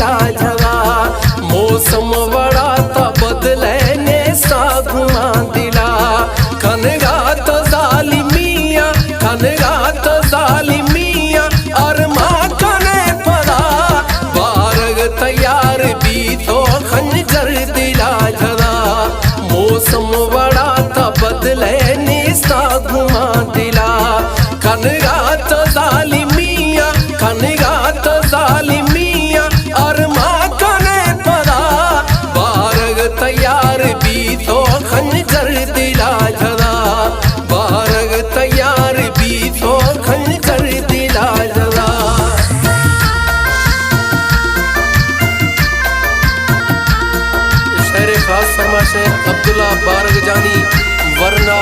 दिला जगा मौसम बड़ा ता बदले ने सागुमा दिला खनगात जालिमिया खनगात जालिमिया और माँ कने पड़ा बारग तैयार भी तो खंजर दिला जगा मौसम बड़ा ता बदले ने सागुमा दिला खनगात जालिमिया खनगात जालिमिया और माँ कने पड़ा बारग तैयार भी तो खंजर दिला जगा बारग तैयार भी तो खंजर दिला जगा शेर खास फरमा शेख अब्दुल्ला बारग जानी वरना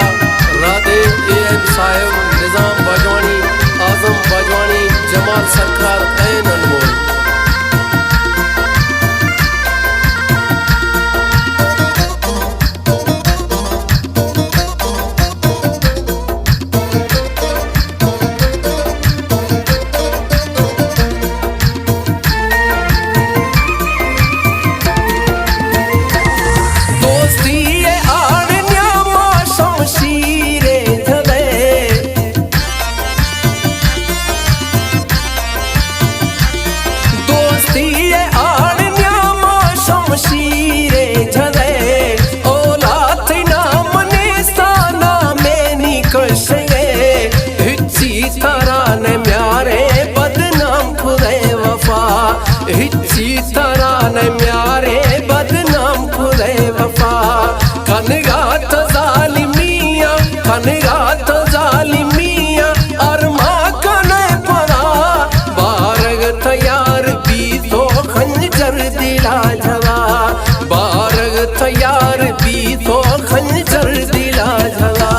राधे AM साहेब निजाम बाजवानी आजम बाजवानी जमाल सरकार ऐन अनमोल हिच्ची तरह ने म्यारे बदनाम खुले वफा खनगात जालिमिया खनगात जालिमिया और माँ कने पड़ा बारग तैयार भी तो खंजर दिला जगा बारग तैयार भी तो खंजर दिला जगा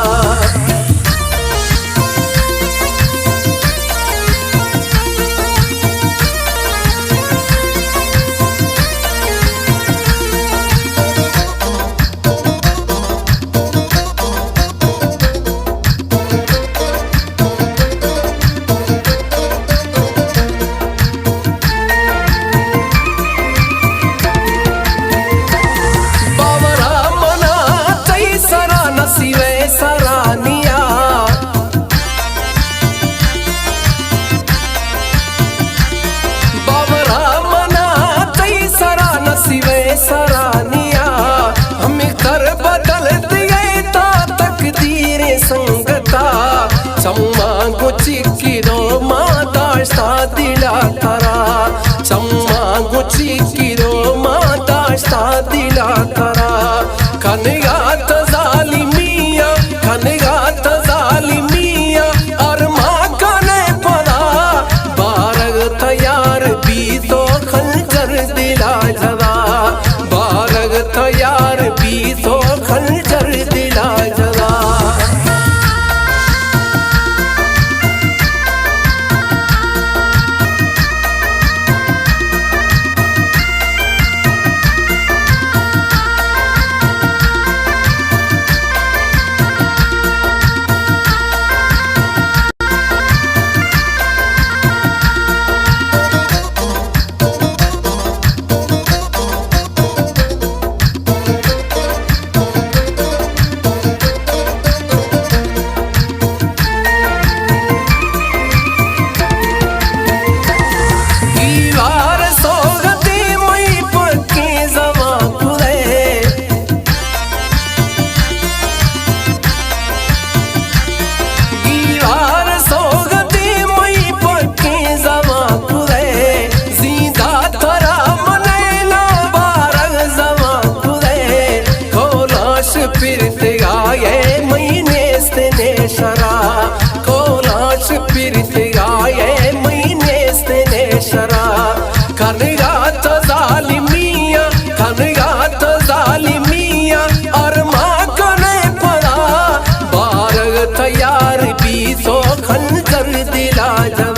सरानिया हमें कर बदल दिए ता तकदीर संगता चम्मा गुची की रो माता सा दिला करा चम्मा गुची की रो माता सा दिला करा खनगात जालिमिया खनगात जालिमिया और माँ कने पड़ा बारग तैयार भी तो खंजर दिला जगा बारग तैयार भी तो खंजर दिला जगा शरा कोलाश पिरत गाये महीने से शरा खनगात जालिमिया खनगात जालिमिया और माँ कने पड़ा बारग तैयार भी तो खंजर दिला जा